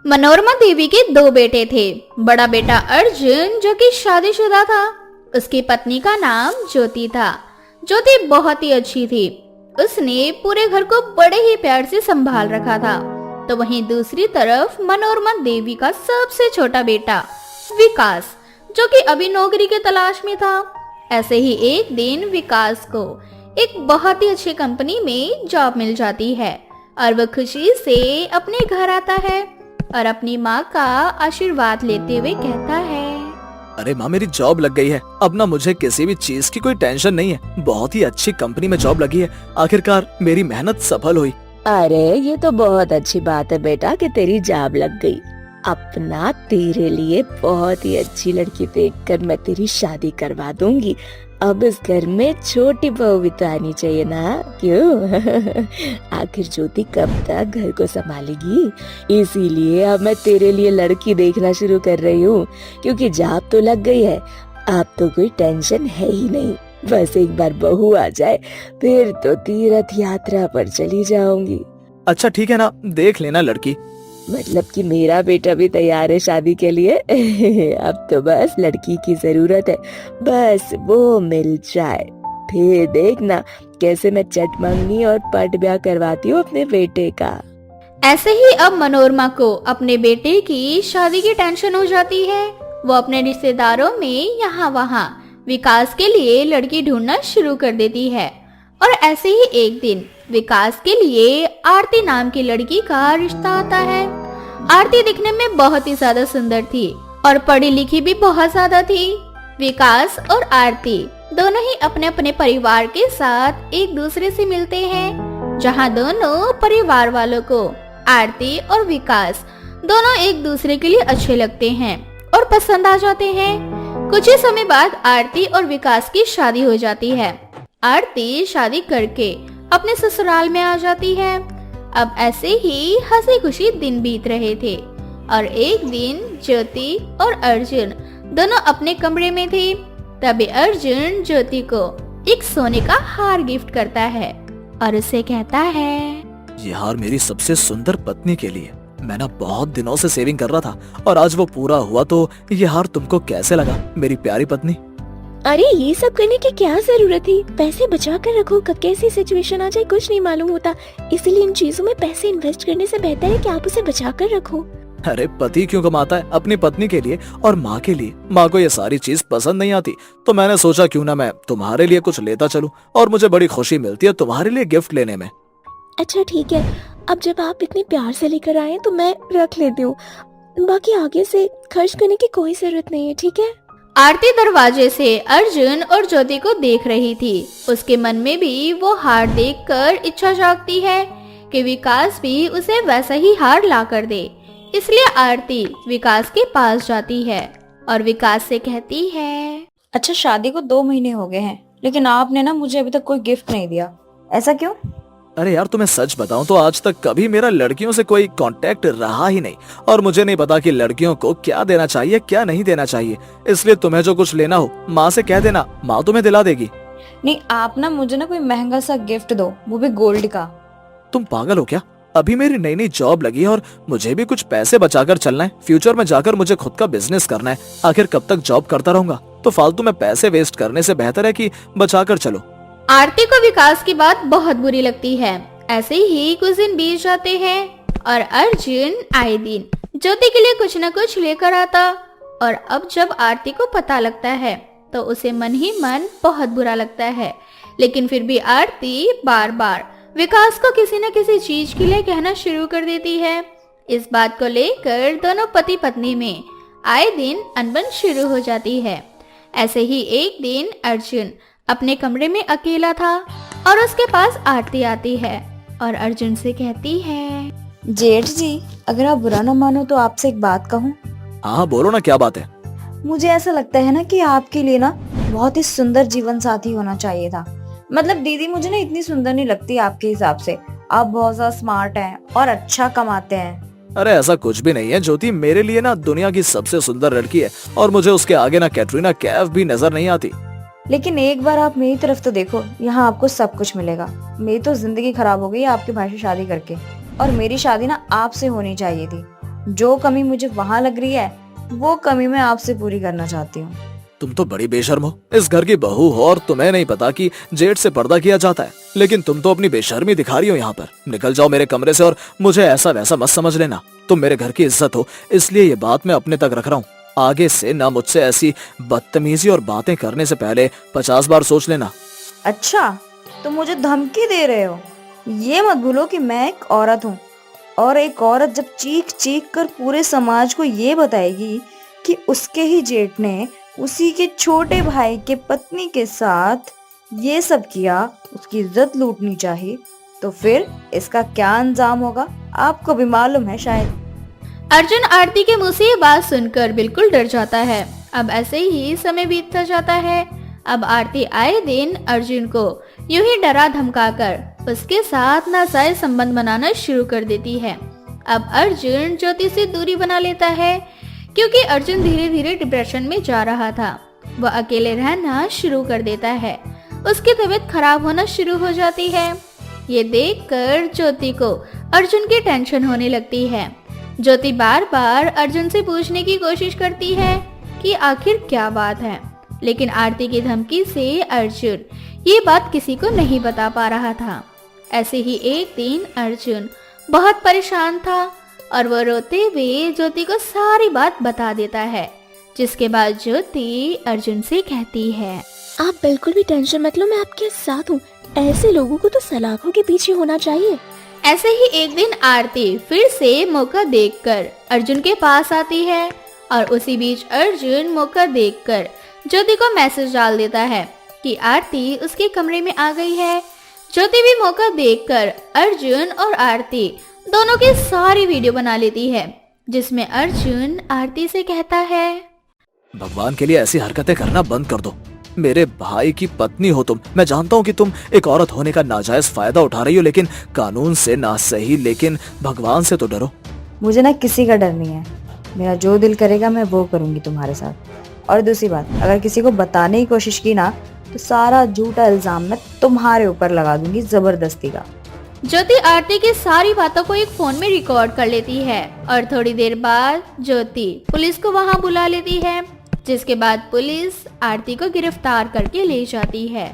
मनोरमा देवी के दो बेटे थे। बड़ा बेटा अर्जुन जो कि शादीशुदा था, उसकी पत्नी का नाम ज्योति था। ज्योति बहुत ही अच्छी थी। उसने पूरे घर को बड़े ही प्यार से संभाल रखा था। तो वहीं दूसरी तरफ मनोरमा देवी का सबसे छोटा बेटा विकास, जो कि अभी नौकरी की तलाश में था। ऐसे ही एक दिन विकास को एक बहुत ही अच्छी कंपनी में जॉब मिल जाती है और वह खुशी से अपने घर आता है और अपनी माँ का आशीर्वाद लेते हुए कहता है, अरे माँ, मेरी जॉब लग गई है। अब ना मुझे किसी भी चीज की कोई टेंशन नहीं है। बहुत ही अच्छी कंपनी में जॉब लगी है। आखिरकार मेरी मेहनत सफल हुई। अरे ये तो बहुत अच्छी बात है बेटा कि तेरी जॉब लग गई। अपना तेरे लिए बहुत ही अच्छी लड़की देखकर मैं तेरी शादी करवा दूंगी। अब इस घर में छोटी बहू भी तो आनी चाहिए ना, क्यों? आखिर ज्योति कब तक घर को संभालेगी? इसीलिए अब मैं तेरे लिए लड़की देखना शुरू कर रही हूँ, क्योंकि जॉब तो लग गई है। अब तो कोई टेंशन है ही नहीं। बस एक बार बहू आ जाए फिर तो तीर्थ यात्रा पर चली जाऊंगी। अच्छा ठीक है ना, देख लेना लड़की। मतलब कि मेरा बेटा भी तैयार है शादी के लिए। अब तो बस लड़की की जरूरत है, बस वो मिल जाए। फिर देखना कैसे मैं चट मंगनी और पट ब्याह करवाती हूँ अपने बेटे का। ऐसे ही अब मनोरमा को अपने बेटे की शादी की टेंशन हो जाती है। वो अपने रिश्तेदारों में यहाँ वहाँ विकास के लिए लड़की ढूंढना शुरू कर देती है। और ऐसे ही एक दिन विकास के लिए आरती नाम की लड़की का रिश्ता आता है। आरती दिखने में बहुत ही ज्यादा सुंदर थी और पढ़ी लिखी भी बहुत ज्यादा थी। विकास और आरती दोनों ही अपने अपने परिवार के साथ एक दूसरे से मिलते हैं, जहां दोनों परिवार वालों को आरती और विकास दोनों एक दूसरे के लिए अच्छे लगते हैं और पसंद आ जाते हैं। कुछ ही समय बाद आरती और विकास की शादी हो जाती है। आरती शादी करके अपने ससुराल में आ जाती है। अब ऐसे ही हंसी खुशी दिन बीत रहे थे और एक दिन ज्योति और अर्जुन दोनों अपने कमरे में थे। तभी अर्जुन ज्योति को एक सोने का हार गिफ्ट करता है और उसे कहता है, ये हार मेरी सबसे सुंदर पत्नी के लिए। मैं ना बहुत दिनों से सेविंग कर रहा था और आज वो पूरा हुआ। तो ये हार तुमको कैसे लगा मेरी प्यारी पत्नी? अरे ये सब करने की क्या जरूरत थी? पैसे बचा कर रखो, कब कैसी सिचुएशन आ जाए कुछ नहीं मालूम होता। इसलिए इन चीजों में पैसे इन्वेस्ट करने से बेहतर है कि आप उसे बचा कर रखो। अरे पति क्यों कमाता है अपनी पत्नी के लिए और माँ के लिए। माँ को ये सारी चीज पसंद नहीं आती, तो मैंने सोचा क्यों ना मैं तुम्हारे लिए कुछ लेता चलूं और मुझे बड़ी खुशी मिलती है तुम्हारे लिए गिफ्ट लेने में। अच्छा ठीक है, अब जब आप इतने प्यार से लेकर आए तो मैं रख लेती हूँ। बाकी आगे से खर्च करने की कोई जरूरत नहीं है, ठीक है? आरती दरवाजे से अर्जुन और ज्योति को देख रही थी। उसके मन में भी वो हार देखकर इच्छा जागती है कि विकास भी उसे वैसा ही हार ला कर दे। इसलिए आरती विकास के पास जाती है और विकास से कहती है, अच्छा शादी को 2 महीने हो गए हैं, लेकिन आपने ना मुझे अभी तक कोई गिफ्ट नहीं दिया, ऐसा क्यों? अरे यार तुम्हें सच बताऊं तो आज तक कभी मेरा लड़कियों से कोई कांटेक्ट रहा ही नहीं और मुझे नहीं पता कि लड़कियों को क्या देना चाहिए क्या नहीं देना चाहिए। इसलिए तुम्हें जो कुछ लेना हो माँ से कह देना, माँ तुम्हें दिला देगी। नहीं, आप ना मुझे ना कोई महंगा सा गिफ्ट दो, वो भी गोल्ड का। तुम पागल हो क्या? अभी मेरी नई नई जॉब लगी है और मुझे भी कुछ पैसे बचाकर चलना है। फ्यूचर में जाकर मुझे खुद का बिजनेस करना है। आखिर कब तक जॉब करता रहूंगा? तो फालतू में पैसे वेस्ट करने से बेहतर है कि बचाकर चलो। आरती को विकास की बात बहुत बुरी लगती है। ऐसे ही कुछ दिन बीत जाते हैं और अर्जुन आए दिन ज्योति के लिए कुछ न कुछ लेकर आता। और अब जब आरती को पता लगता है तो उसे मन ही मन बहुत बुरा लगता है। लेकिन फिर भी आरती बार बार विकास को किसी न किसी चीज के लिए कहना शुरू कर देती है। इस बात को लेकर दोनों पति पत्नी में आए दिन अनबन शुरू हो जाती है। ऐसे ही एक दिन अर्जुन अपने कमरे में अकेला था और उसके पास आरती आती है और अर्जुन से कहती है, जेठ जी, अगर आप बुरा न मानो तो आपसे एक बात कहूँ। हाँ बोलो ना, क्या बात है? मुझे ऐसा लगता है ना कि आपके लिए ना बहुत ही सुंदर जीवन साथी होना चाहिए था। मतलब दीदी मुझे ना इतनी सुंदर नहीं लगती आपके हिसाब से। आप बहुत ज्यादा स्मार्ट हैं और अच्छा कमाते हैं। अरे ऐसा कुछ भी नहीं है ज्योति, मेरे लिए ना दुनिया की सबसे सुंदर लड़की है और मुझे उसके आगे ना कैटरीना कैफ भी नजर नहीं आती। लेकिन एक बार आप मेरी तरफ तो देखो, यहाँ आपको सब कुछ मिलेगा। मेरी तो जिंदगी खराब हो गई आपके भाई से शादी करके, और मेरी शादी ना आपसे होनी चाहिए थी। जो कमी मुझे वहाँ लग रही है वो कमी मैं आपसे पूरी करना चाहती हूँ। तुम तो बड़ी बेशर्म हो, इस घर की बहू हो और तुम्हें नहीं पता कि जेठ से पर्दा किया जाता है। लेकिन तुम तो अपनी बेशर्मी दिखा रही हो यहाँ पर। निकल जाओ मेरे कमरे से और मुझे ऐसा वैसा मत समझ लेना। तुम मेरे घर की इज्जत हो, इसलिए ये बात मैं अपने तक रख रहा हूँ। आगे से ना मुझसे ऐसी बदतमीजी और बातें करने से पहले 50 बार सोच लेना। अच्छा, तो मुझे धमकी दे रहे हो? ये मत भूलो कि मैं एक औरत हूँ, और एक औरत जब चीख चीख कर पूरे समाज को ये बताएगी कि उसके ही जेठ ने उसी के छोटे भाई के पत्नी के साथ ये सब किया, उसकी इज्जत लूटनी चाहिए, तो फिर इसका क्या अंजाम होगा आपको भी मालूम है शायद। अर्जुन आरती के मुंह से ये बात सुनकर बिल्कुल डर जाता है। अब ऐसे ही समय बीतता जाता है। अब आरती आए दिन अर्जुन को यूं ही डरा धमकाकर उसके साथ नाजायज संबंध बनाना शुरू कर देती है। अब अर्जुन ज्योति से दूरी बना लेता है क्योंकि अर्जुन धीरे धीरे डिप्रेशन में जा रहा था। वह अकेले रहना शुरू कर देता है। उसकी तबीयत खराब होना शुरू हो जाती है। ये देखकर ज्योति को अर्जुन की टेंशन होने लगती है। ज्योति बार बार अर्जुन से पूछने की कोशिश करती है कि आखिर क्या बात है, लेकिन आरती की धमकी से अर्जुन ये बात किसी को नहीं बता पा रहा था। ऐसे ही एक दिन अर्जुन बहुत परेशान था और वो रोते हुए ज्योति को सारी बात बता देता है, जिसके बाद ज्योति अर्जुन से कहती है, आप बिल्कुल भी टेंशन मत लो, मैं आपके साथ हूँ। ऐसे लोगों को तो सलाखों के पीछे होना चाहिए। ऐसे ही एक दिन आरती फिर से मौका देखकर अर्जुन के पास आती है और उसी बीच अर्जुन मौका देखकर ज्योति को मैसेज डाल देता है कि आरती उसके कमरे में आ गई है। ज्योति भी मौका देखकर अर्जुन और आरती दोनों की सारी वीडियो बना लेती है, जिसमें अर्जुन आरती से कहता है, भगवान के लिए ऐसी हरकतें करना बंद कर दो। मेरे भाई की पत्नी हो तुम। मैं जानता हूँ कि तुम एक औरत होने का नाजायज फायदा उठा रही हो, लेकिन कानून से ना सही, लेकिन भगवान से तो डरो। मुझे ना किसी का डर नहीं है। मेरा जो दिल करेगा मैं वो करूंगी तुम्हारे साथ। और दूसरी बात, अगर किसी को बताने की कोशिश की ना तो सारा झूठा इल्जाम मैं तुम्हारे ऊपर लगा दूंगी, जबरदस्ती का। ज्योति आरती की सारी बातों को एक फोन में रिकॉर्ड कर लेती है और थोड़ी देर बाद ज्योति पुलिस को वहां बुला लेती है, जिसके बाद पुलिस आरती को गिरफ्तार करके ले जाती है।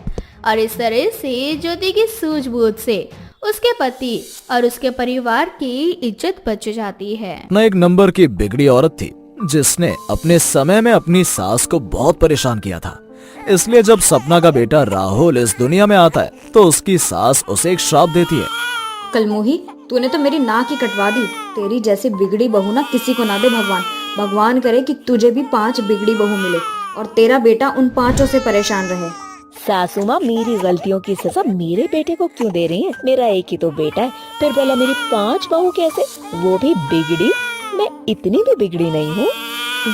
और इस तरह से ज्योति की सूझबूझ से उसके पति और उसके परिवार की इज्जत बच जाती है। न एक नंबर की बिगड़ी औरत थी जिसने अपने समय में अपनी सास को बहुत परेशान किया था। इसलिए जब सपना का बेटा राहुल इस दुनिया में आता है तो उसकी सास उसे एक श्राप देती है। कलमोही, तूने तो मेरी नाक ही कटवा दी। तेरी जैसी बिगड़ी बहू ना किसी को ना दे भगवान। भगवान करे कि तुझे भी 5 बिगड़ी बहू मिले और तेरा बेटा उन 5 से परेशान रहे। सासू माँ, मेरी गलतियों की सजा मेरे बेटे को क्यों दे रही है? मेरा एक ही तो बेटा है, फिर भला मेरी 5 बहू कैसे, वो भी बिगड़ी? मैं इतनी भी बिगड़ी नहीं हूँ।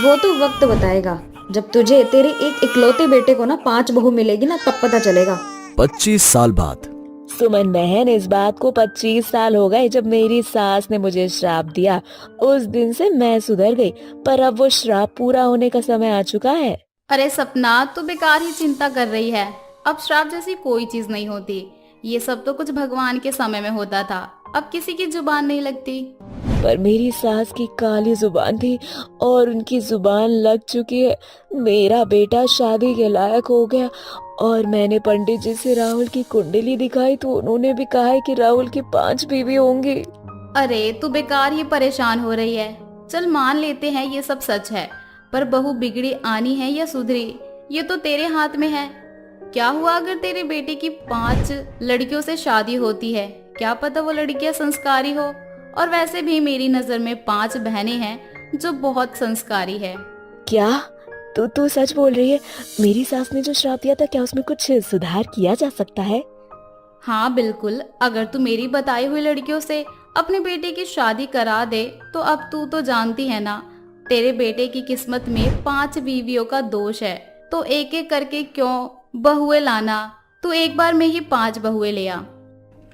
वो तो वक्त बताएगा। जब तुझे तेरे एक इकलौते बेटे को ना 5 बहू मिलेगी ना, तब पता चलेगा। 25 साल बाद। सुमन बहन, इस बात को 25 साल हो गए जब मेरी सास ने मुझे श्राप दिया। उस दिन से मैं सुधर गई, पर अब वो श्राप पूरा होने का समय आ चुका है। अरे सपना, तू बेकार ही चिंता कर रही है। अब श्राप जैसी कोई चीज नहीं होती। ये सब तो कुछ भगवान के समय में होता था, अब किसी की जुबान नहीं लगती। पर मेरी सास की काली जुबान थी और उनकी जुबान लग चुकी है। मेरा बेटा शादी के लायक हो गया और मैंने पंडित जी से राहुल की कुंडली दिखाई तो उन्होंने भी कहा है कि राहुल की 5 बीवी होंगी। अरे तू बेकार ही परेशान हो रही है। चल मान लेते हैं ये सब सच है, पर बहू बिगड़ी आनी है या सुधरी, ये तो तेरे हाथ में है। क्या हुआ अगर तेरे बेटे की 5 लड़कियों से शादी होती है? क्या पता वो लड़कियां संस्कारी हो। और वैसे भी मेरी नजर में 5 बहनें हैं जो बहुत संस्कारी है। क्या तू सच बोल रही है? मेरी सास ने जो श्राप दिया था, क्या उसमें कुछ सुधार किया जा सकता है? हाँ बिल्कुल, अगर तू मेरी बताई हुई लड़कियों से अपने बेटे की शादी करा दे तो अब तू तो जानती है ना, तेरे बेटे की किस्मत में 5 बीवियों का दोष है। तो एक एक करके क्यों बहुएं लाना, तू एक बार में ही 5 बहुएं ले आ।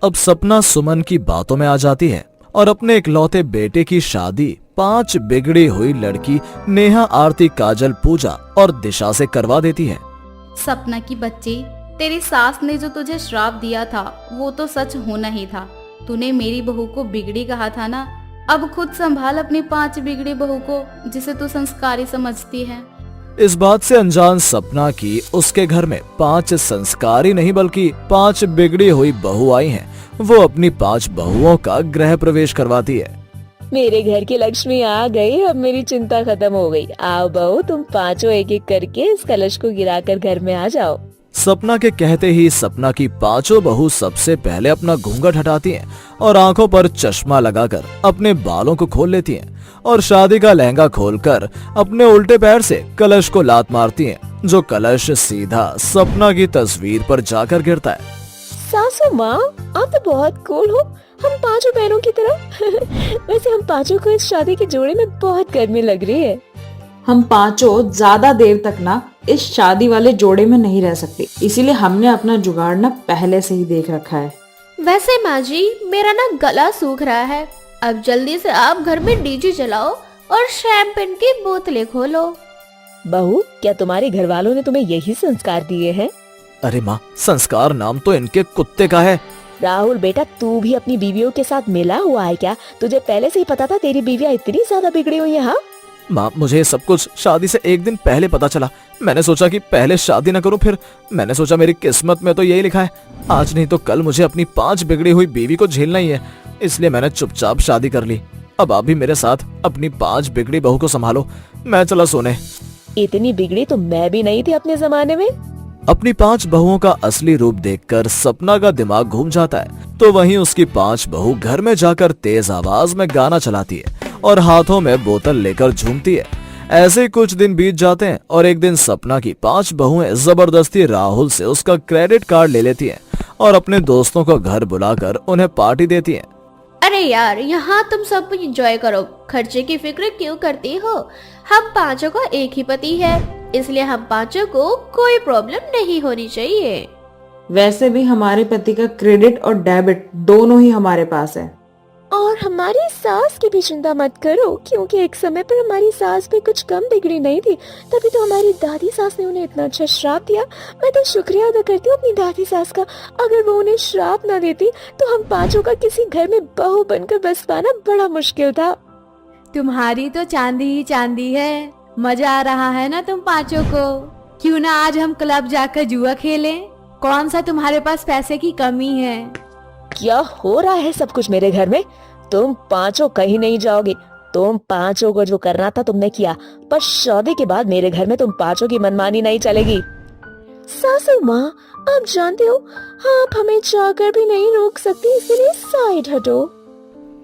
अब सपना सुमन की बातों में आ जाती है और अपने इकलौते बेटे की शादी 5 बिगड़ी हुई लड़की नेहा, आरती, काजल, पूजा और दिशा से करवा देती है। सपना की बच्ची, तेरी सास ने जो तुझे श्राप दिया था वो तो सच होना ही था। तूने मेरी बहू को बिगड़ी कहा था ना, अब खुद संभाल अपनी 5 बिगड़ी बहू को, जिसे तू संस्कारी समझती है। इस बात से अनजान सपना की उसके घर में 5 संस्कारी नहीं बल्कि 5 बिगड़ी हुई बहू आई हैं। वो अपनी 5 बहुओं का गृह प्रवेश करवाती है। मेरे घर की लक्ष्मी आ गई, अब मेरी चिंता खत्म हो गई। आओ बहू, तुम पांचों एक एक करके इस कलश को गिराकर घर में आ जाओ। सपना के कहते ही सपना की 5 बहू सबसे पहले अपना घूंघट हटाती हैं और आंखों पर चश्मा लगाकर अपने बालों को खोल लेती हैं और शादी का लहंगा खोलकर अपने उल्टे पैर से कलश को लात मारती हैं, जो कलश सीधा सपना की तस्वीर पर जाकर गिरता है। सासू माँ, आप तो बहुत कूल हो, हम 5 बहनों की तरह। वैसे हम 5 को इस शादी के जोड़े में बहुत गर्मी लग रही है। हम 5 ज्यादा देर तक ना इस शादी वाले जोड़े में नहीं रह सकते, इसीलिए हमने अपना जुगाड़ ना पहले से ही देख रखा है। वैसे माँ जी, मेरा ना गला सूख रहा है, अब जल्दी से आप घर में डीजे जलाओ और शैंपेन की बोतलें खोलो। बहू, क्या तुम्हारे घर वालों ने तुम्हें यही संस्कार दिए हैं? अरे माँ, संस्कार नाम तो इनके कुत्ते का है। राहुल बेटा, तू भी अपनी बीवियों के साथ मिला हुआ है क्या? तुझे पहले से ही पता था तेरी बीवियां इतनी ज्यादा बिगड़ी हुई है? हाँ माँ, मुझे सब कुछ शादी से एक दिन पहले पता चला। मैंने सोचा कि पहले शादी न करूं, फिर मैंने सोचा मेरी किस्मत में तो यही लिखा है, आज नहीं तो कल मुझे अपनी 5 बिगड़ी हुई बीवी को झेलना ही है, इसलिए मैंने चुपचाप शादी कर ली। अब आप भी मेरे साथ अपनी 5 बिगड़ी बहू को संभालो, मैं चला सोने। इतनी बिगड़ी तो मैं भी नहीं थी अपने जमाने में। अपनी 5 बहुओं का असली रूप देखकर सपना का दिमाग घूम जाता है, तो वहीं उसकी 5 बहू घर में जाकर तेज आवाज में गाना चलाती है और हाथों में बोतल लेकर झूमती है। ऐसे ही कुछ दिन बीत जाते हैं और एक दिन सपना की 5 बहुएं जबरदस्ती राहुल से उसका क्रेडिट कार्ड ले लेती हैं और अपने दोस्तों को घर बुलाकर उन्हें पार्टी देती हैं। अरे यार, यहाँ तुम सब एंजॉय करो, खर्चे की फिक्र क्यों करती हो? हम 5 का एक ही पति है, इसलिए हम 5 को कोई प्रॉब्लम नहीं होनी चाहिए। वैसे भी हमारे पति का क्रेडिट और डेबिट दोनों ही हमारे पास है। और हमारी सास की भी चिंता मत करो, क्योंकि एक समय पर हमारी सास भी कुछ कम बिगड़ी नहीं थी, तभी तो हमारी दादी सास ने उन्हें इतना अच्छा श्राप दिया। मैं तो शुक्रिया अदा करती हूँ अपनी दादी सास का, अगर वो उन्हें श्राप न देती तो हम 5 का किसी घर में बहू बनकर बस पाना बड़ा मुश्किल था। तुम्हारी तो चांदी ही चांदी है, मजा आ रहा है ना तुम 5 को? क्यों ना आज हम क्लब जाकर जुआ खेलें? कौन सा तुम्हारे पास पैसे की कमी है? क्या हो रहा है सब कुछ मेरे घर में? तुम 5 कहीं नहीं जाओगे। तुम 5 को जो करना था तुमने किया, पर शादी के बाद मेरे घर में तुम 5 की मनमानी नहीं चलेगी। सासू माँ, आप जानते हो आप हमें चाहकर भी नहीं रोक सकती, इसलिए साइड हटो।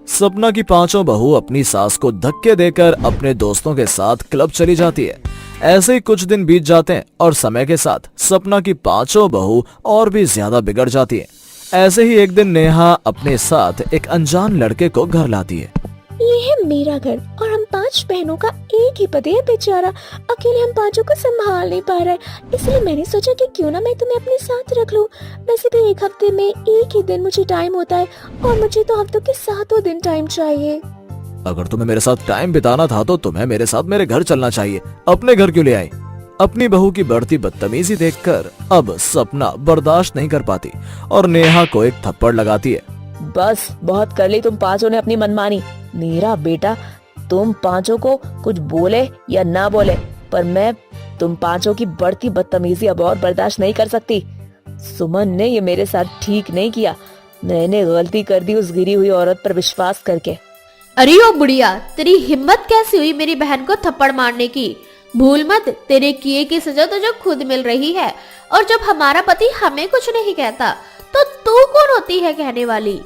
सपना की 5 बहू अपनी सास को धक्के देकर अपने दोस्तों के साथ क्लब चली जाती है। ऐसे ही कुछ दिन बीत जाते हैं और समय के साथ सपना की 5 बहू और भी ज्यादा बिगड़ जाती है। ऐसे ही एक दिन नेहा अपने साथ एक अनजान लड़के को घर लाती है। ये है मेरा घर और हम 5 बहनों का एक ही पति है, बेचारा अकेले हम 5 को संभाल नहीं पा रहा है, इसलिए मैंने सोचा कि क्यों ना मैं तुम्हें अपने साथ रख लूं। वैसे भी एक हफ्ते में एक ही दिन मुझे टाइम होता है और मुझे तो हफ्तों के 7 दिन टाइम चाहिए। अगर तुम्हें मेरे साथ टाइम बिताना था तो तुम्हें मेरे साथ मेरे घर चलना चाहिए, अपने घर क्यों ले आई? अपनी बहू की बढ़ती बदतमीजी देखकर अब सपना बर्दाश्त नहीं कर पाती और नेहा को एक थप्पड़ लगाती है। बस बहुत कर ली तुम 5 ने अपनी मनमानी। मेरा बेटा तुम 5 को कुछ बोले या ना बोले, पर मैं तुम 5 की बढ़ती बदतमीजी अब और बर्दाश्त नहीं कर सकती। सुमन ने ये मेरे साथ ठीक नहीं किया, मैंने गलती कर दी उस गिरी हुई औरत पर विश्वास करके। अरे ओ बुढ़िया, तेरी हिम्मत कैसी हुई मेरी बहन को थप्पड़ मारने की? भूल मत, तेरे किए की सजा तुझे खुद मिल रही है, और जब हमारा पति हमें कुछ नहीं कहता तो तू कौन होती है कहने वाली?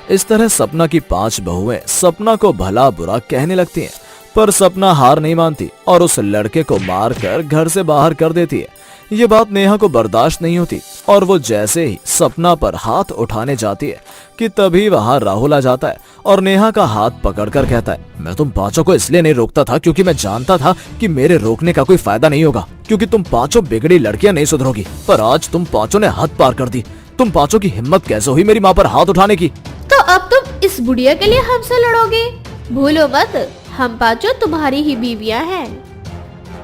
इस तरह सपना की 5 बहुएं सपना को भला बुरा कहने लगती हैं, पर सपना हार नहीं मानती और उस लड़के को मारकर घर से बाहर कर देती है। ये बात नेहा को बर्दाश्त नहीं होती और वो जैसे ही सपना पर हाथ उठाने जाती है कि तभी वहाँ राहुल आ जाता है और नेहा का हाथ पकड़कर कहता है, मैं तुम 5 को इसलिए नहीं रोकता था क्योंकि मैं जानता था कि मेरे रोकने का कोई फायदा नहीं होगा, क्योंकि तुम 5 बिगड़ी लड़कियां नहीं सुधरोगी, पर आज तुम 5 ने हद पार कर दी। तुम 5 की हिम्मत कैसे हुई मेरी माँ पर हाथ उठाने की? तो अब तुम इस बुढ़िया के लिए हमसे लड़ोगे? भूलो मत, हम 5 तुम्हारी ही बीवियां हैं।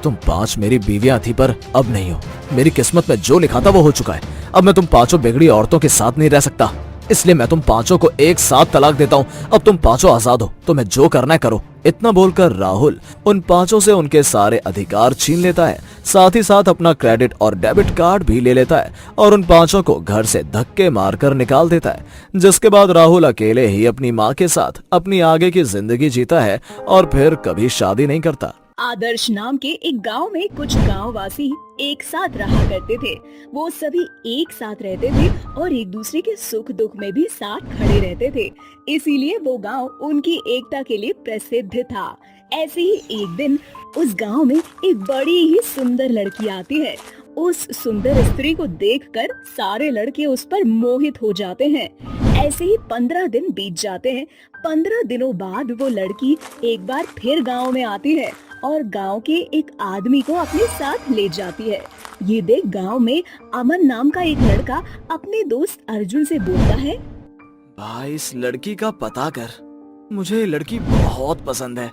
तुम 5 मेरी बीवियां थी, पर अब नहीं हो। मेरी किस्मत में जो लिखा था वो हो चुका है। अब मैं तुम 5 बिगड़ी औरतों के साथ नहीं रह सकता, इसलिए मैं तुम पांचों को एक साथ तलाक देता हूँ। अब तुम पांचों आजाद हो, तुम्हें जो करना है करो। इतना बोलकर राहुल उन पांचों से उनके सारे अधिकार छीन लेता है, साथ ही साथ अपना क्रेडिट और डेबिट कार्ड भी ले लेता है और उन पांचों को घर से धक्के मारकर निकाल देता है। जिसके बाद राहुल अकेले ही अपनी माँ के साथ अपनी आगे की जिंदगी जीता है और फिर कभी शादी नहीं करता। आदर्श नाम के एक गांव में कुछ गांववासी एक साथ रहा करते थे। वो सभी एक साथ रहते थे और एक दूसरे के सुख दुख में भी साथ खड़े रहते थे। इसीलिए वो गांव उनकी एकता के लिए प्रसिद्ध था। ऐसे ही एक दिन उस गांव में एक बड़ी ही सुंदर लड़की आती है। उस सुंदर स्त्री को देखकर सारे लड़के उस पर मोहित हो जाते हैं। ऐसे ही 15 दिन बीत जाते हैं। 15 दिनों बाद वो लड़की एक बार फिर गांव में आती है और गांव के एक आदमी को अपने साथ ले जाती है। ये देख गांव में अमन नाम का एक लड़का अपने दोस्त अर्जुन से बोलता है, भाई इस लड़की का पता कर, मुझे ये लड़की बहुत पसंद है।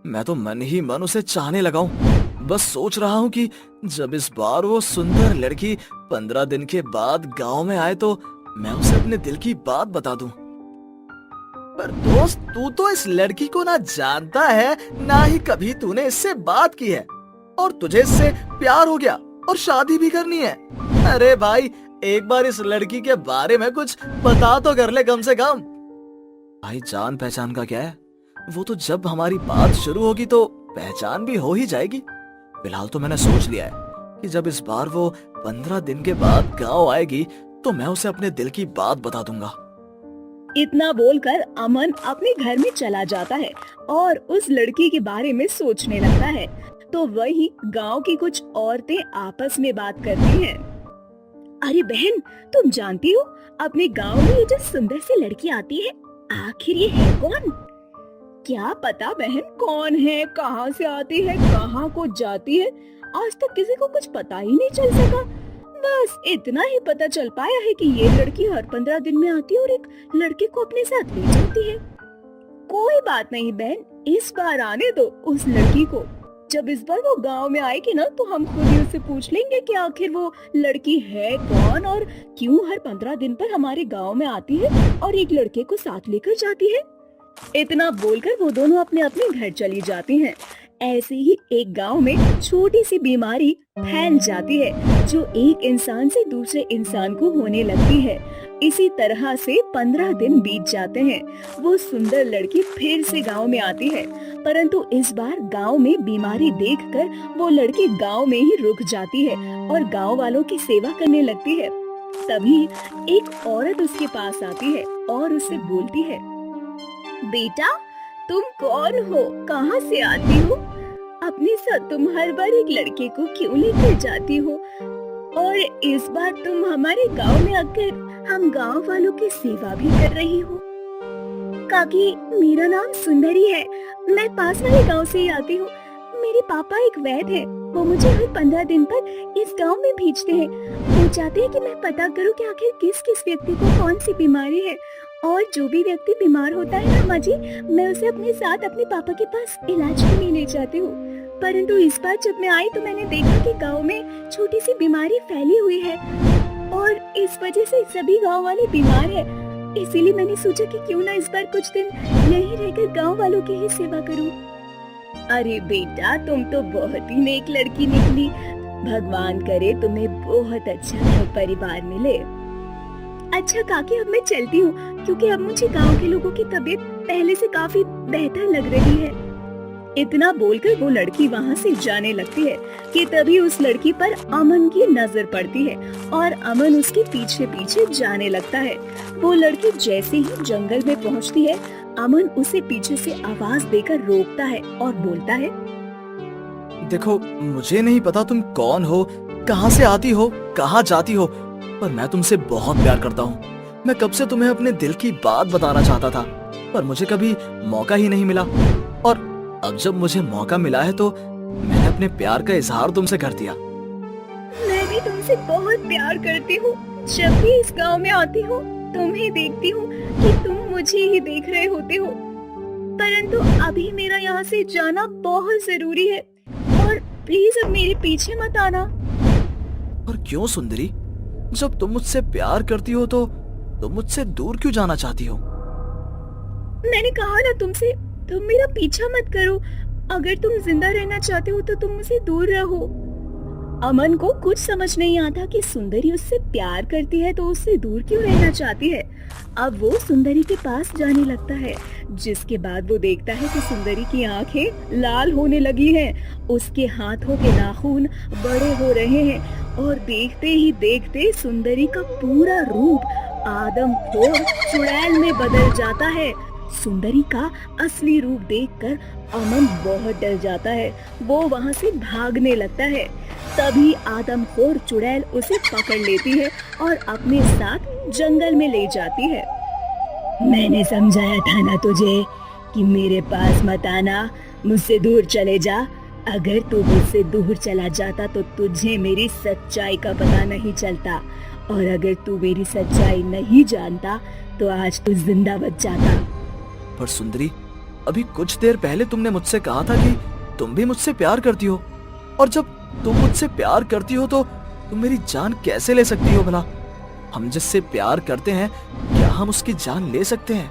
मैं तो मन ही मन उसे चाहने लगा हूँ। बस सोच रहा हूँ कि जब इस बार वो सुंदर लड़की 15 दिन के बाद गांव में आए तो मैं उसे अपने दिल की बात बता दूं। पर दोस्त, तू तो इस लड़की को ना जानता है, ना ही कभी तूने इससे बात की है और तुझे इससे प्यार हो गया और शादी भी करनी है। अरे भाई, एक बार इस लड़की के बारे में कुछ बता तो कर ले कम से कम। भाई जान पहचान का क्या है, वो तो जब हमारी बात शुरू होगी तो पहचान भी हो ही जाएगी। फिलहाल तो मैंने सोच लिया है कि जब इस बार वो 15 दिन के बाद गांव आएगी तो मैं उसे अपने दिल की बात बता दूंगा। इतना बोलकर अमन अपने घर में चला जाता है और उस लड़की के बारे में सोचने लगता है। तो वही गांव की कुछ औरतें आपस में बात करती हैं। अरे बहन, तुम जानती हो अपने गांव में ये जो सुंदर सी लड़की आती है, आखिर ये है कौन? क्या पता बहन कौन है, कहाँ से आती है, कहाँ को जाती है, आज तक किसी को कुछ पता ही नहीं चल सका। बस इतना ही पता चल पाया है कि ये लड़की हर 15 दिन में आती है और एक लड़के को अपने साथ ले जाती है। कोई बात नहीं बहन, इस बार आने दो उस लड़की को। जब इस बार वो गांव में आएगी ना तो हम खुद ही उससे पूछ लेंगे कि आखिर वो लड़की है कौन और क्यों हर 15 दिन पर हमारे गांव में आती है और एक लड़के को साथ लेकर जाती है। इतना बोलकर वो दोनों अपने अपने घर चली जाती हैं। ऐसे ही एक गांव में छोटी सी बीमारी फैल जाती है जो एक इंसान से दूसरे इंसान को होने लगती है। इसी तरह से 15 दिन बीत जाते हैं। वो सुंदर लड़की फिर से गांव में आती है, परंतु इस बार गांव में बीमारी देखकर वो लड़की गांव में ही रुक जाती है और गांव वालों की सेवा करने लगती है। तभी एक औरत उसके पास आती है और उससे बोलती है, बेटा तुम कौन हो, कहाँ से आती हो? अपने साथ तुम हर बार एक लड़के को क्यों लेकर जाती हो और इस बार तुम हमारे गांव में आकर हम गांव वालों की सेवा भी कर रही हो? काकी, मेरा नाम सुंदरी है, मैं पास वाले गांव से ही आती हूँ। मेरे पापा एक वैद्य हैं, वो मुझे हर 15 दिन पर इस गांव में भेजते हैं। वो चाहते हैं कि मैं पता करूं कि आखिर किस किस व्यक्ति को कौन सी बीमारी है और जो भी व्यक्ति बीमार होता है ना माँ जी, मैं उसे अपने साथ अपने पापा के पास इलाज के लिए ले जाती हूँ। परंतु इस बार जब मैं आई तो मैंने देखा कि गांव में छोटी सी बीमारी फैली हुई है और इस वजह से सभी गांव वाले बीमार हैं। इसीलिए मैंने सोचा कि क्यों ना इस बार कुछ दिन यहीं रहकर गांव वालों की ही सेवा करूं। अरे बेटा, तुम तो बहुत ही नेक लड़की निकली। भगवान करे तुम्हें बहुत अच्छा घर परिवार मिले। अच्छा काकी, अब मैं चलती हूँ क्योंकि अब मुझे गांव के लोगों की तबीयत पहले से काफी बेहतर लग रही है। इतना बोलकर वो लड़की वहाँ से जाने लगती है कि तभी उस लड़की पर अमन की नजर पड़ती है और अमन उसके पीछे पीछे जाने लगता है। वो लड़की जैसे ही जंगल में पहुँचती है, अमन उसे पीछे से आवाज देकर रोकता है और बोलता है, देखो मुझे नहीं पता तुम कौन हो, कहाँ से आती हो, कहाँ जाती हो, पर मैं तुमसे बहुत प्यार करता हूँ। मैं कब से तुम्हें अपने दिल की बात बताना चाहता था पर मुझे कभी मौका ही नहीं मिला और अब जब मुझे मौका मिला है तो मैंने अपने प्यार का इजहार तुमसे कर दिया। मैं भी तुमसे बहुत प्यार करती हूँ। जब भी इस गांव में आती हूँ तुम्हें देखती हूँ कि तुम मुझे ही देख रहे होते हो, परंतु अभी मेरा यहाँ से जाना बहुत जरूरी है और प्लीज अब मेरे पीछे मत आना। पर क्यों सुंदरी, जब तुम मुझसे प्यार करती हो तो तुम मुझसे दूर क्यों जाना चाहती हो? मैंने कहा ना तुमसे, तुम मेरा पीछा मत करो। अगर तुम जिंदा रहना चाहते हो तो तुम मुझसे दूर रहो। अमन को कुछ समझ नहीं आता कि सुंदरी उससे प्यार करती है तो उससे दूर क्यों रहना चाहती है। अब वो सुंदरी के पास जाने लगता है, जिसके बाद वो देखता है कि सुंदरी की आंखें लाल होने लगी हैं, उसके हाथों के नाखून बड़े हो रहे हैं और देखते ही देखते सुंदरी का पूरा रूप आदमखोर चुड़ैल में बदल जाता है। सुंदरी का असली रूप देखकर अमन बहुत डर जाता है। वो वहाँ से भागने लगता है। तभी आदमखोर चुड़ैल उसे पकड़ लेती है और अपने साथ जंगल में ले जाती है। मैंने समझाया था ना तुझे कि मेरे पास मत आना, मुझसे दूर चले जा। अगर तू मुझसे दूर चला जाता तो तुझे मेरी सच्चाई का पता नहीं चलता, और अगर तू मेरी सच्चाई नहीं जानता तो आज तू जिंदा बच जाता। पर सुंदरी, अभी कुछ देर पहले तुमने मुझसे कहा था कि तुम भी मुझसे प्यार करती हो, और जब तुम मुझसे प्यार करती हो तो तुम मेरी जान कैसे ले सकती हो भला? हम जिससे प्यार करते हैं, क्या हम उसकी जान ले सकते हैं?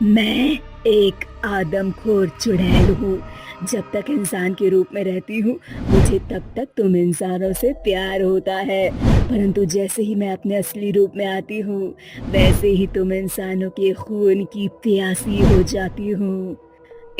मैं एक आदमखोर चुड़ैल हूँ। जब तक इंसान के रूप में रहती हूँ मुझे तब तक तुम इंसानों से प्यार होता है, परंतु जैसे ही मैं अपने असली रूप में आती हूँ वैसे ही तुम इंसानों के खून की प्यासी हो जाती हूँ।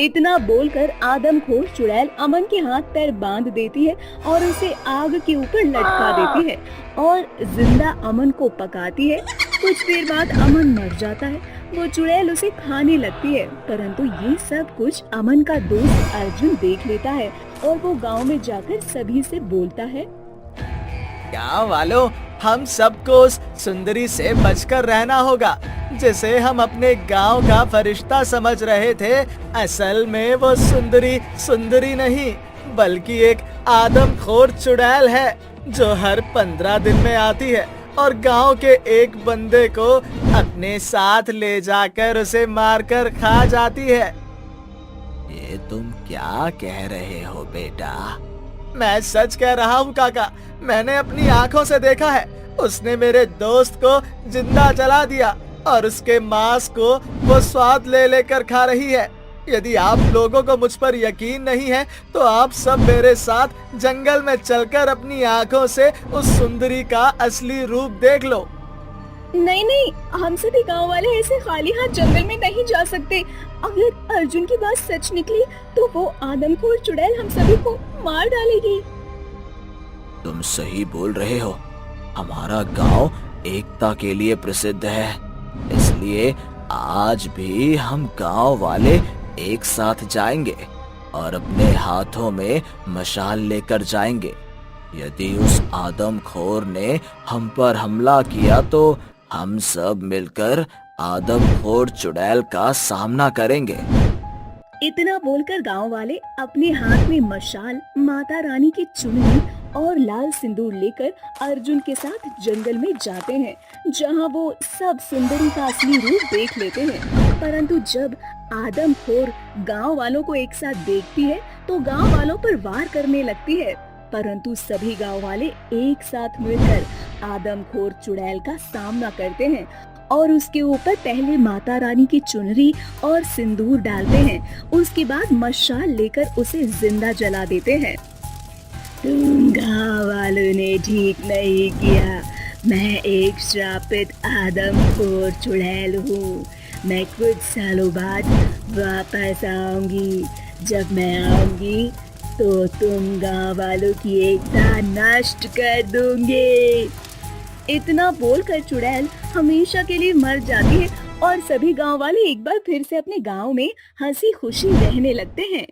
इतना बोलकर आदमखोर चुड़ैल अमन के हाथ पैर बांध देती है और उसे आग के ऊपर लटका देती है और जिंदा अमन को पकाती है। कुछ देर बाद अमन मर जाता है। वो चुड़ैल उसे खाने लगती है, परंतु ये सब कुछ अमन का दोस्त अर्जुन देख लेता है और वो गांव में जाकर सभी से बोलता है, गाँव वालों, हम सबको उस सुंदरी से बचकर रहना होगा जिसे हम अपने गांव का फरिश्ता समझ रहे थे। असल में वो सुंदरी सुंदरी नहीं बल्कि एक आदमखोर चुड़ैल है जो हर 15 दिन में आती है और गांव के एक बंदे को अपने साथ ले जाकर उसे मारकर खा जाती है। ये तुम क्या कह रहे हो बेटा? मैं सच कह रहा हूँ काका, मैंने अपनी आंखों से देखा है। उसने मेरे दोस्त को जिंदा जला दिया और उसके मांस को वो स्वाद ले लेकर खा रही है। यदि आप लोगों को मुझ पर यकीन नहीं है तो आप सब मेरे साथ जंगल में चलकर अपनी आंखों से उस सुंदरी का असली रूप देख लो। नहीं नहीं, हम सभी गांव वाले ऐसे खाली हाथ जंगल में नहीं जा सकते। अगर अर्जुन की बात सच निकली तो वो आदमखोर चुड़ैल हम सभी को मार डालेगी। तुम सही बोल रहे हो। हमारा गांव एकता के लिए प्रसिद्ध है, इसलिए आज भी हम गांव वाले एक साथ जाएंगे और अपने हाथों में मशाल लेकर जाएंगे। यदि उस आदमखोर ने हम पर हमला किया तो हम सब मिलकर आदमखोर चुड़ैल का सामना करेंगे। इतना बोलकर गांव वाले अपने हाथ में मशाल, माता रानी की चुनरी और लाल सिंदूर लेकर अर्जुन के साथ जंगल में जाते हैं, जहां वो सब सुंदरी का असली रूप देख लेते हैं। परंतु जब आदमखोर गांव वालों को एक साथ देखती है तो गांव वालों पर वार करने लगती है, परंतु सभी गांव वाले एक साथ मिलकर आदमखोर चुड़ैल का सामना करते हैं और उसके ऊपर पहले माता रानी की चुनरी और सिंदूर डालते हैं। उसके बाद मशाल लेकर उसे जिंदा जला देते हैं। तुम गांव वालों ने ठीक नहीं किया। मैं एक श्रापित आदमखोर चुड़ैल हूँ। मैं कुछ सालों बाद वापस आऊंगी। जब मैं आऊंगी तो तुम गांव वालों की एकता नष्ट कर दूंगी। इतना बोलकर चुड़ैल हमेशा के लिए मर जाती है और सभी गांव वाले एक बार फिर से अपने गांव में हंसी खुशी रहने लगते हैं।